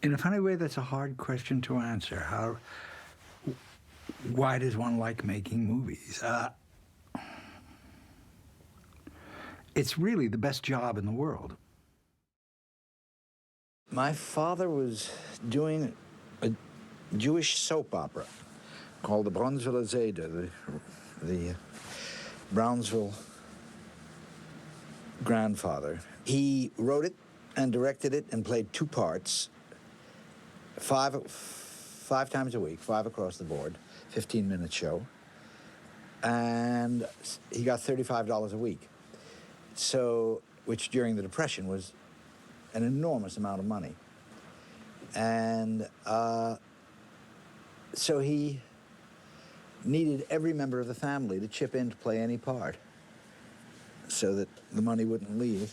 In a funny way, that's a hard question to answer. Why does one like making movies? It's really the best job in the world. My father was doing a Jewish soap opera called the Brownsville Zeder, the Brownsville grandfather. He wrote it and directed it and played two parts, five times a week, 5 across the board, 15-minute show. And he got $35 a week. So, which during the Depression was an enormous amount of money. And so he needed every member of the family to chip in to play any part so that the money wouldn't leave.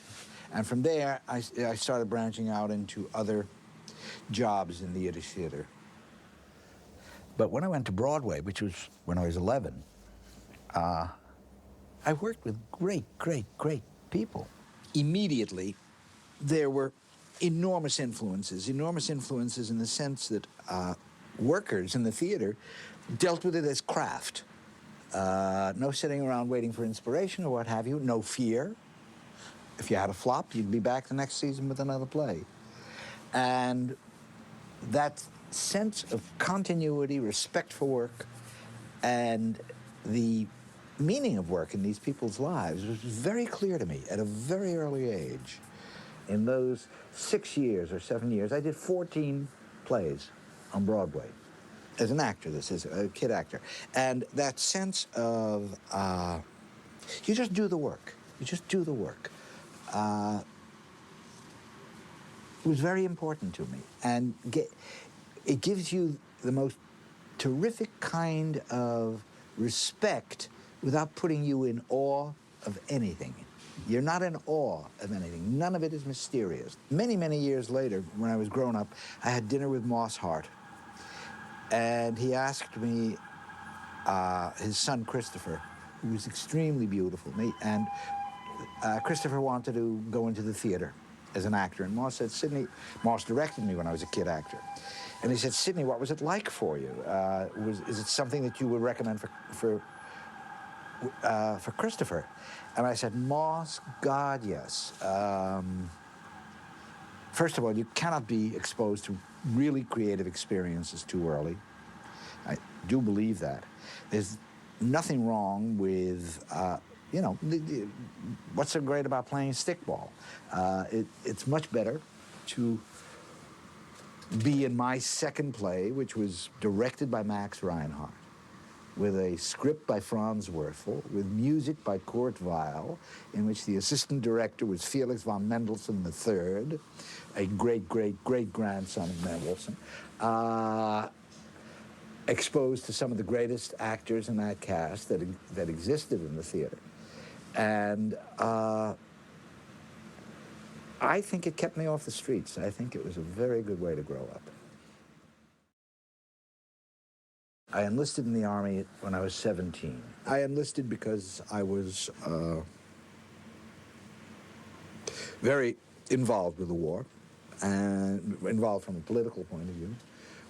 And from there, I started branching out into other jobs in the Yiddish theater. But when I went to Broadway, which was when I was 11, I worked with great, great, great people. Immediately, there were enormous influences in the sense that workers in the theater dealt with it as craft. No sitting around waiting for inspiration or what have you, no fear. If you had a flop, you'd be back the next season with another play. And that sense of continuity, respect for work, and the meaning of work in these people's lives was very clear to me at a very early age. In those 6 years or 7 years, I did 14 plays on Broadway. As an actor, this is a kid actor. And that sense of, you just do the work. You just do the work. Was very important to me. And it gives you the most terrific kind of respect without putting you in awe of anything. You're not in awe of anything. None of it is mysterious. Many, many years later, when I was grown up, I had dinner with Moss Hart. And he asked me, his son Christopher, who was extremely beautiful, and Christopher wanted to go into the theater as an actor. And Moss said, Sidney, Moss directed me when I was a kid actor. And he said, Sidney, what was it like for you? Is it something that you would recommend for Christopher? And I said, Moss, God, yes. First of all, you cannot be exposed to really creative experiences too early. I do believe that. There's nothing wrong with, you know, what's so great about playing stickball? It's much better to be in my second play, which was directed by Max Reinhardt, with a script by Franz Werfel, with music by Kurt Weill, in which the assistant director was Felix von Mendelssohn III, a great, great, great-grandson of Mendelssohn, exposed to some of the greatest actors in that cast that existed in the theater. And I think it kept me off the streets. I think it was a very good way to grow up. I enlisted in the Army when I was 17. I enlisted because I was very involved with the war, and involved from a political point of view.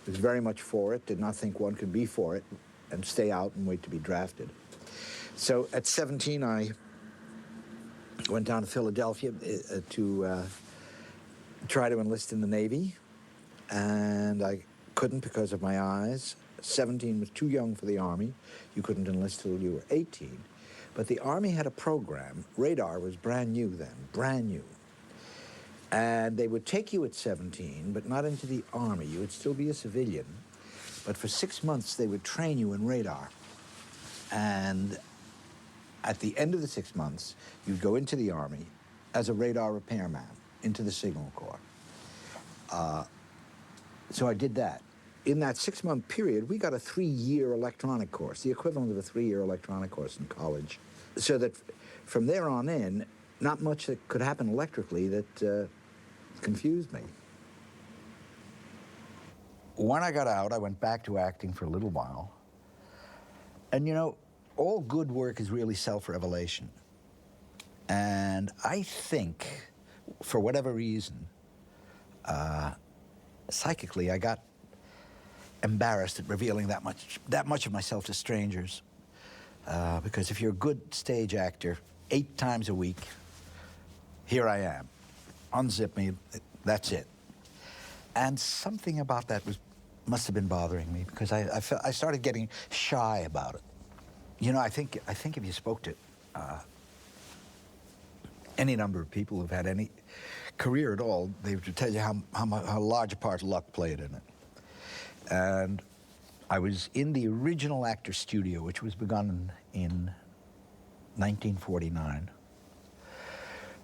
Was very much for it, did not think one could be for it, and stay out and wait to be drafted. So at 17, I went down to Philadelphia to try to enlist in the Navy, and I couldn't because of my eyes. 17 was too young for the Army. You couldn't enlist till you were 18. But the Army had a program. Radar was brand new then, brand new. And they would take you at 17, but not into the Army. You would still be a civilian. But for 6 months, they would train you in radar. And at the end of the 6 months, you'd go into the Army as a radar repairman, into the Signal Corps. So I did that. In that 6-month period, we got a 3-year electronic course, the equivalent of a 3-year electronic course in college. So that from there on in, not much that could happen electrically that confused me. When I got out, I went back to acting for a little while. And you know, all good work is really self-revelation. And I think, for whatever reason, psychically, I got embarrassed at revealing that much of myself to strangers. Because if you're a good stage actor, 8 times a week, here I am. Unzip me, that's it. And something about that must have been bothering me, because I started getting shy about it. You know, I think if you spoke to any number of people who've had any career at all, they would tell you how large a part luck played in it. And I was in the original actor studio, which was begun in 1949.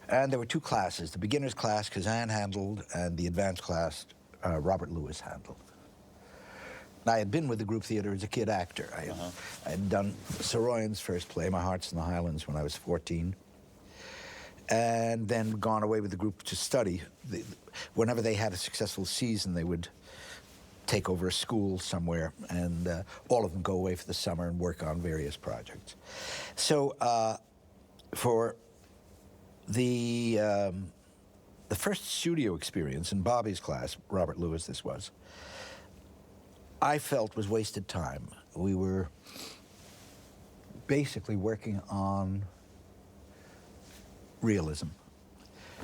And there were 2 classes, the beginner's class Kazan handled, and the advanced class Robert Lewis handled. I had been with the group theater as a kid actor. I had done Saroyan's first play, My Heart's in the Highlands, when I was 14. And then gone away with the group to study. Whenever they had a successful season, they would take over a school somewhere, and all of them go away for the summer and work on various projects. So for the first studio experience in Bobby's class, Robert Lewis this was, I felt was wasted time. We were basically working on realism.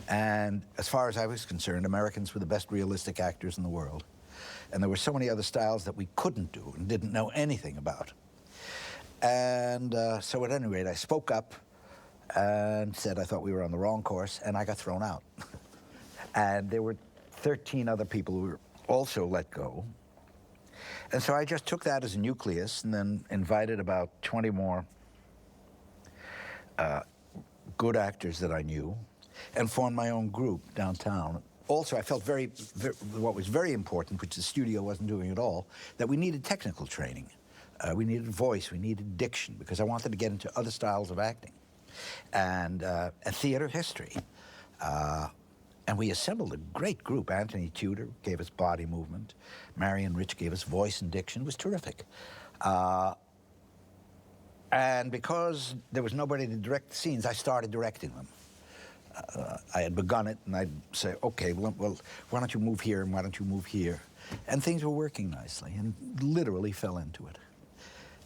And as far as I was concerned, Americans were the best realistic actors in the world. And there were so many other styles that we couldn't do and didn't know anything about. And so at any rate, I spoke up and said I thought we were on the wrong course, and I got thrown out. And there were 13 other people who were also let go. And so I just took that as a nucleus and then invited about 20 more good actors that I knew and formed my own group downtown. Also, I felt what was very important, which the studio wasn't doing at all, that we needed technical training. We needed voice, we needed diction, because I wanted to get into other styles of acting and theater history. And we assembled a great group. Anthony Tudor gave us body movement. Marion Rich gave us voice and diction. It was terrific. And because there was nobody to direct the scenes, I started directing them. I had begun it, and I'd say, okay, well, why don't you move here, and why don't you move here? And things were working nicely, and literally fell into it.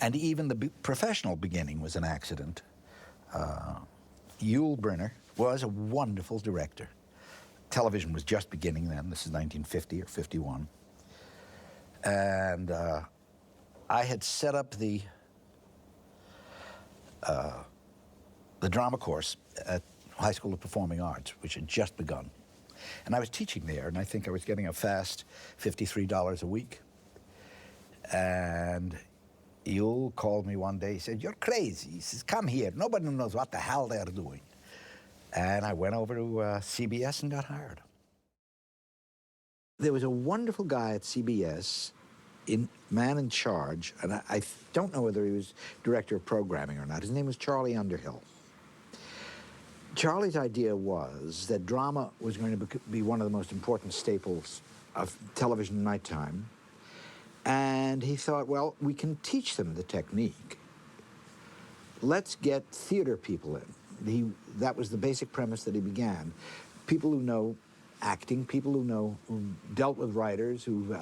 And even the professional beginning was an accident. Yul Brynner was a wonderful director. Television was just beginning then. This is 1950 or 51. And I had set up the drama course at High School of Performing Arts, which had just begun. And I was teaching there, and I think I was getting a fast $53 a week. And Yul called me one day. He said, "You're crazy." He says, "Come here. Nobody knows what the hell they're doing." And I went over to CBS and got hired. There was a wonderful guy at CBS, man in charge, and I don't know whether he was director of programming or not. His name was Charlie Underhill. Charlie's idea was that drama was going to be one of the most important staples of television nighttime. And he thought, well, we can teach them the technique. Let's get theater people in. That was the basic premise that he began. People who know acting, people who dealt with writers, who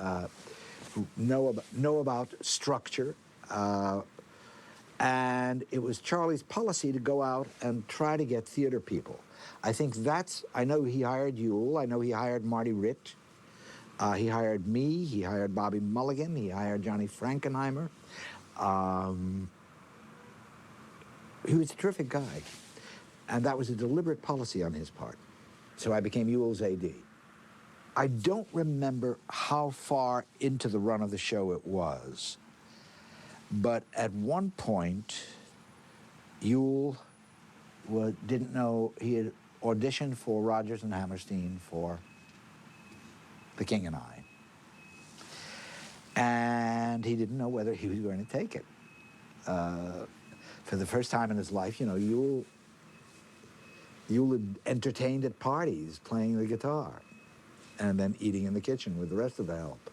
know about structure. And it was Charlie's policy to go out and try to get theater people. I think I know he hired Yul, I know he hired Marty Ritt, he hired me, he hired Bobby Mulligan, he hired Johnny Frankenheimer. He was a terrific guy. And that was a deliberate policy on his part. So I became Yul's AD. I don't remember how far into the run of the show it was, but at one point, Yul didn't know he had auditioned for Rodgers and Hammerstein for The King and I. And he didn't know whether he was going to take it. For the first time in his life, you know, Yul had entertained at parties, playing the guitar, and then eating in the kitchen with the rest of the help.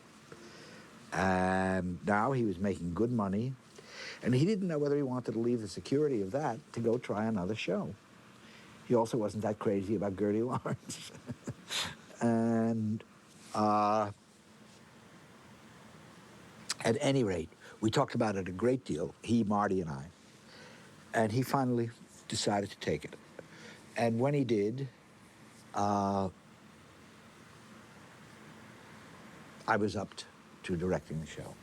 And now he was making good money, and he didn't know whether he wanted to leave the security of that to go try another show. He also wasn't that crazy about Gertie Lawrence. And At any rate, we talked about it a great deal, he, Marty, and I, and he finally decided to take it. And when he did, I was up to directing the show.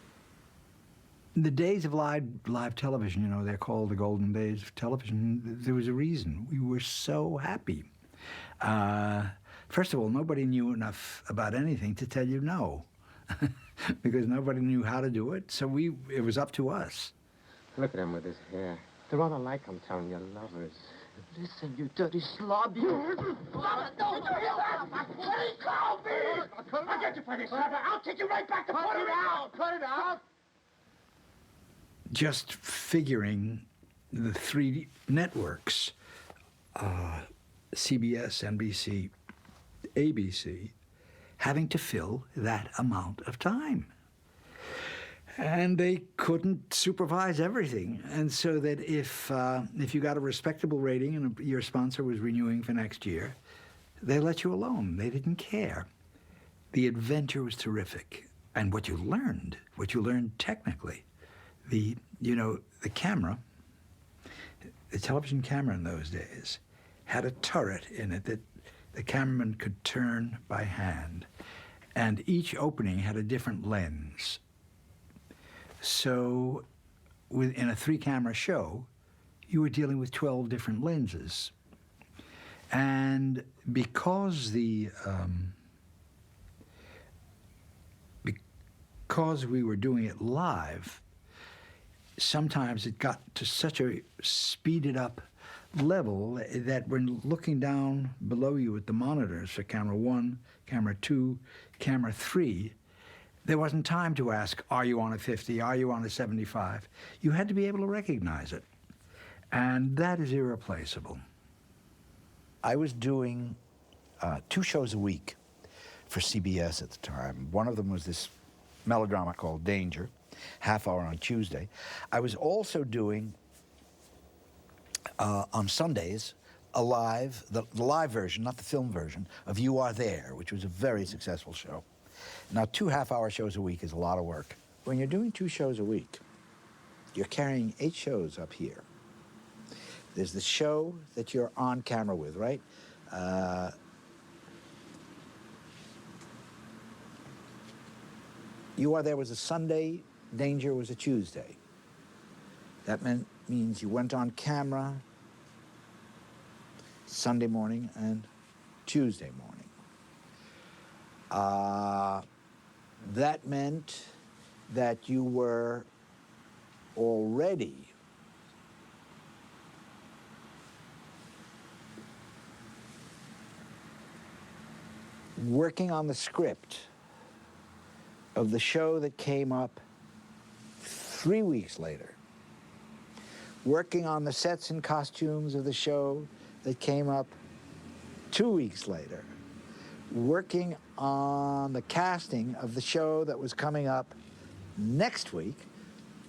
The days of live television, you know, they're called the golden days of television. There was a reason. We were so happy. First of all, nobody knew enough about anything to tell you no, because nobody knew how to do it, so it was up to us. Look at him with his hair. They're all alike, I'm telling you, lovers. Listen, you dirty slob, you... Mama, don't do that! Please call me! I'll get you for this, Slapper. I'll take you right back to Puerto Rico. Cut it out! Just figuring the three networks, CBS, NBC, ABC, having to fill that amount of time. And they couldn't supervise everything. And so that if you got a respectable rating and your sponsor was renewing for next year, they let you alone. They didn't care. The adventure was terrific. And what you learned technically, the camera, the television camera in those days, had a turret in it that the cameraman could turn by hand. And each opening had a different lens. So in a 3-camera show, you were dealing with 12 different lenses. And because because we were doing it live, sometimes it got to such a speeded up level that when looking down below you at the monitors for camera 1, camera 2, camera 3, there wasn't time to ask, are you on a 50, are you on a 75? You had to be able to recognize it. And that is irreplaceable. I was doing 2 shows a week for CBS at the time. One of them was this melodrama called Danger, half hour on Tuesday. I was also doing, on Sundays, the live version, not the film version, of You Are There, which was a very successful show. Now, 2 half-hour shows a week is a lot of work. When you're doing 2 shows a week, you're carrying 8 shows up here. There's the show that you're on camera with, right? You Are There was a Sunday, Danger was a Tuesday. That means you went on camera Sunday morning and Tuesday morning. That meant that you were already working on the script of the show that came up 3 weeks later, working on the sets and costumes of the show that came up 2 weeks later, working on the casting of the show that was coming up next week,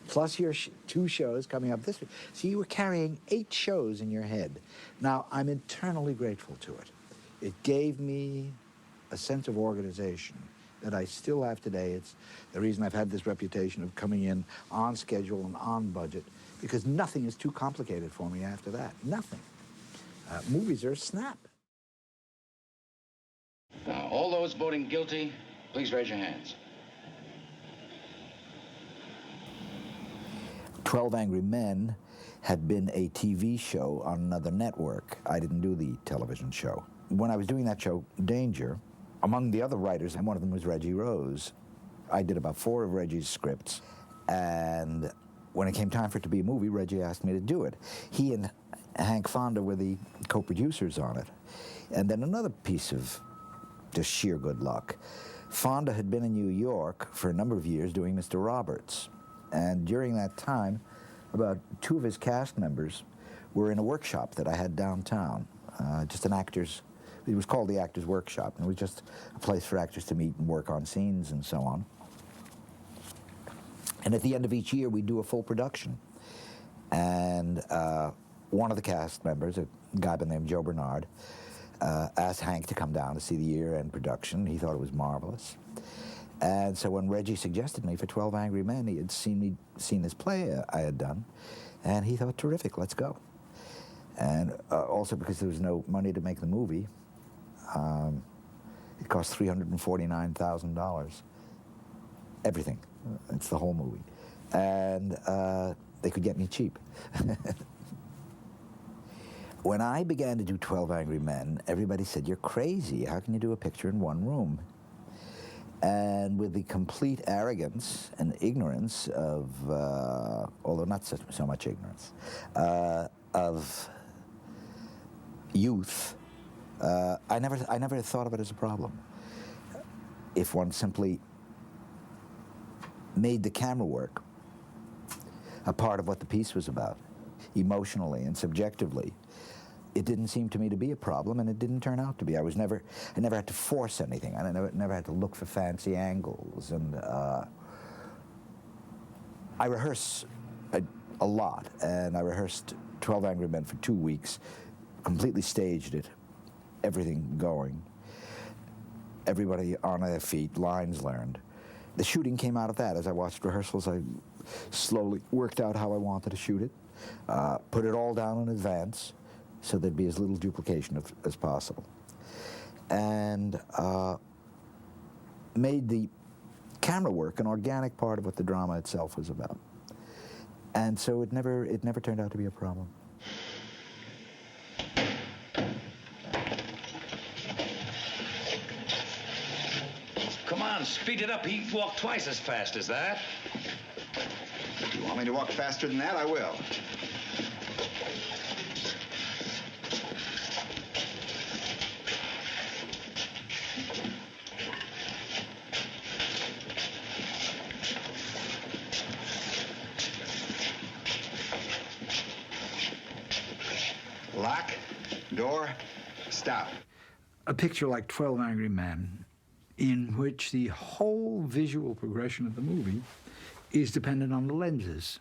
plus your 2 shows coming up this week. So you were carrying 8 shows in your head. Now, I'm eternally grateful to it. It gave me a sense of organization that I still have today. It's the reason I've had this reputation of coming in on schedule and on budget, because nothing is too complicated for me after that. Nothing. Movies are a snap. Now, all those voting guilty, please raise your hands. 12 Angry Men had been a TV show on another network. I didn't do the television show. When I was doing that show, Danger, among the other writers, and one of them was Reggie Rose, I did about 4 of Reggie's scripts, and when it came time for it to be a movie, Reggie asked me to do it. He and Hank Fonda were the co-producers on it. And then another piece of just sheer good luck. Fonda had been in New York for a number of years doing Mr. Roberts. And during that time, about 2 of his cast members were in a workshop that I had downtown, just an actor's, it was called the Actors Workshop, and it was just a place for actors to meet and work on scenes and so on. And at the end of each year, we'd do a full production. And one of the cast members, a guy by the name of Joe Bernard, asked Hank to come down to see the year-end production. He thought it was marvelous. And so when Reggie suggested me for 12 Angry Men, he had seen this play I had done, and he thought, terrific, let's go. And also because there was no money to make the movie, it cost $349,000. Everything. It's the whole movie. And they could get me cheap. When I began to do 12 Angry Men, everybody said, you're crazy. How can you do a picture in one room? And with the complete arrogance and ignorance of, although not so much ignorance, of youth, I never thought of it as a problem. If one simply made the camera work a part of what the piece was about, emotionally and subjectively, it didn't seem to me to be a problem, and it didn't turn out to be. I never had to force anything. I never had to look for fancy angles, and I rehearse a lot, and I rehearsed 12 Angry Men for 2 weeks, completely staged it, everything going, everybody on their feet, lines learned. The shooting came out of that. As I watched rehearsals, I slowly worked out how I wanted to shoot it, put it all down in advance, so there'd be as little duplication as possible. And made the camera work an organic part of what the drama itself was about. And so it never turned out to be a problem. Come on, speed it up. He walked twice as fast as that. If you want me to walk faster than that, I will. Lock, door, stop. A picture like 12 Angry Men, in which the whole visual progression of the movie is dependent on the lenses.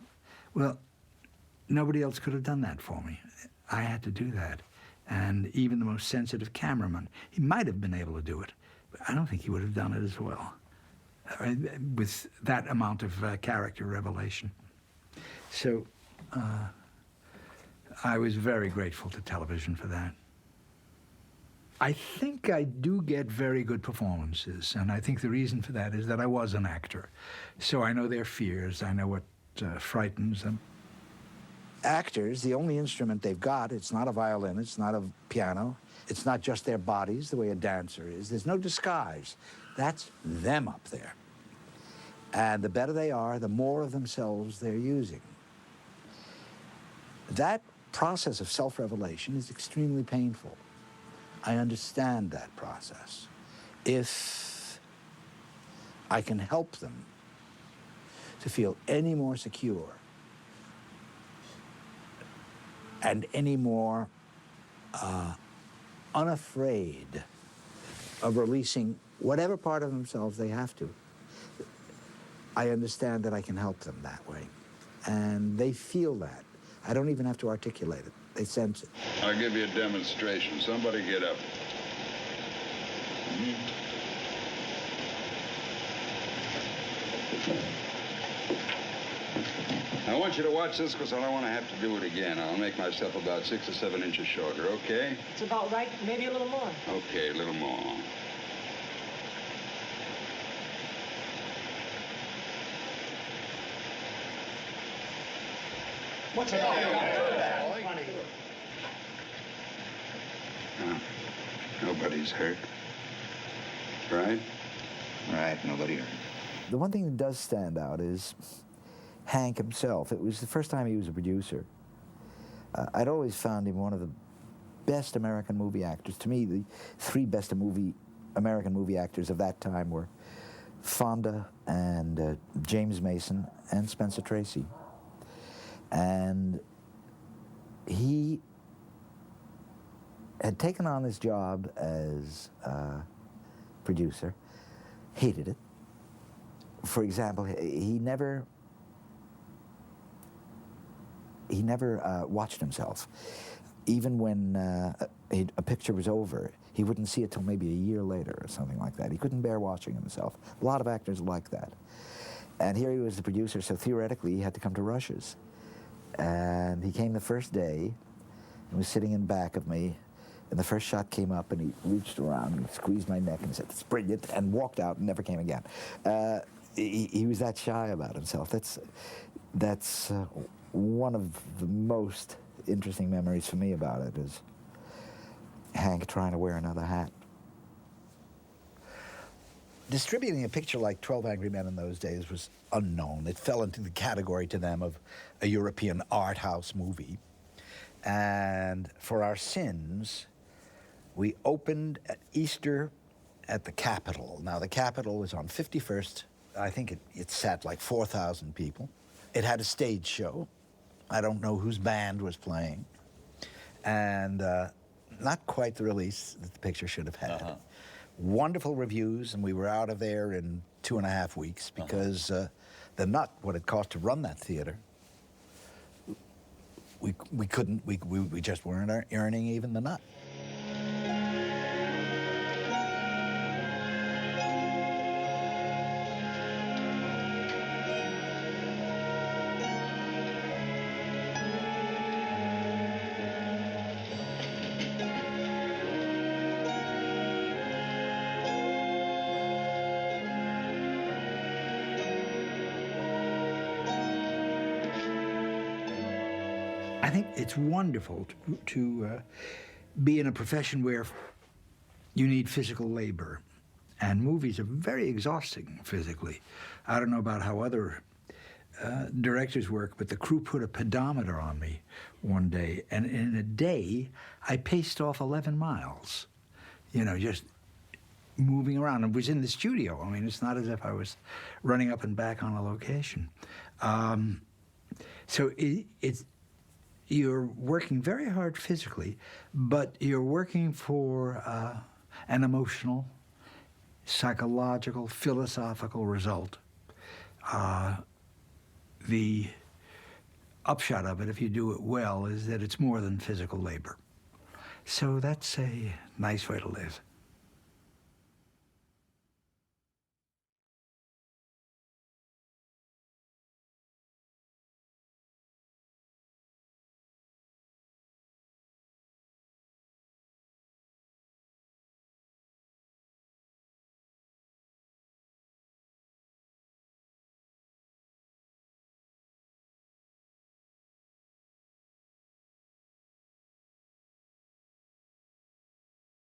Well, nobody else could have done that for me. I had to do that. And even the most sensitive cameraman, he might have been able to do it, but I don't think he would have done it as well, with that amount of character revelation. So I was very grateful to television for that. I think I do get very good performances, and I think the reason for that is that I was an actor. So I know their fears, I know what frightens them. Actors, the only instrument they've got, it's not a violin, it's not a piano, it's not just their bodies the way a dancer is. There's no disguise. That's them up there. And the better they are, the more of themselves they're using. That process of self-revelation is extremely painful. I understand that process. If I can help them to feel any more secure and any more unafraid of releasing whatever part of themselves they have to, I understand that I can help them that way. And they feel that. I don't even have to articulate it. They sense it. I'll give you a demonstration. Somebody get up. I want you to watch this because I don't want to have to do it again. I'll make myself about 6 or 7 inches shorter, okay? It's about right, maybe a little more. Okay, a little more. What's it all Nobody's hurt. Right? Right, nobody hurt. The one thing that does stand out is Hank himself. It was the first time he was a producer. I'd always found him one of the best American movie actors. To me, the 3 best American movie actors of that time were Fonda and James Mason and Spencer Tracy. And he had taken on his job as producer, hated it. For example, he never watched himself. Even when a picture was over, he wouldn't see it till maybe a year later or something like that. He couldn't bear watching himself. A lot of actors like that. And here he was the producer, so theoretically he had to come to rushes. And he came the first day and was sitting in back of me. And the first shot came up, and he reached around and squeezed my neck and said, "It's brilliant," and walked out and never came again. He was that shy about himself. That's one of the most interesting memories for me about it, is Hank trying to wear another hat. Distributing a picture like 12 Angry Men in those days was unknown. It fell into the category to them of a European art house movie. And for our sins, we opened at Easter at the Capitol. Now, the Capitol was on 51st. I think it sat like 4,000 people. It had a stage show. I don't know whose band was playing. And not quite the release that the picture should have had. Wonderful reviews, and we were out of there in 2.5 weeks because the nut, what it cost to run that theater, we just weren't earning even the nut. I think it's wonderful to be in a profession where you need physical labor, and movies are very exhausting physically. I don't know about how other directors work, but the crew put a pedometer on me one day, and in a day, I paced off 11 miles, you know, just moving around. And was in the studio. I mean, it's not as if I was running up and back on a location. So you're working very hard physically, but you're working for an emotional, psychological, philosophical result. The upshot of it, if you do it well, is that it's more than physical labor. So that's a nice way to live.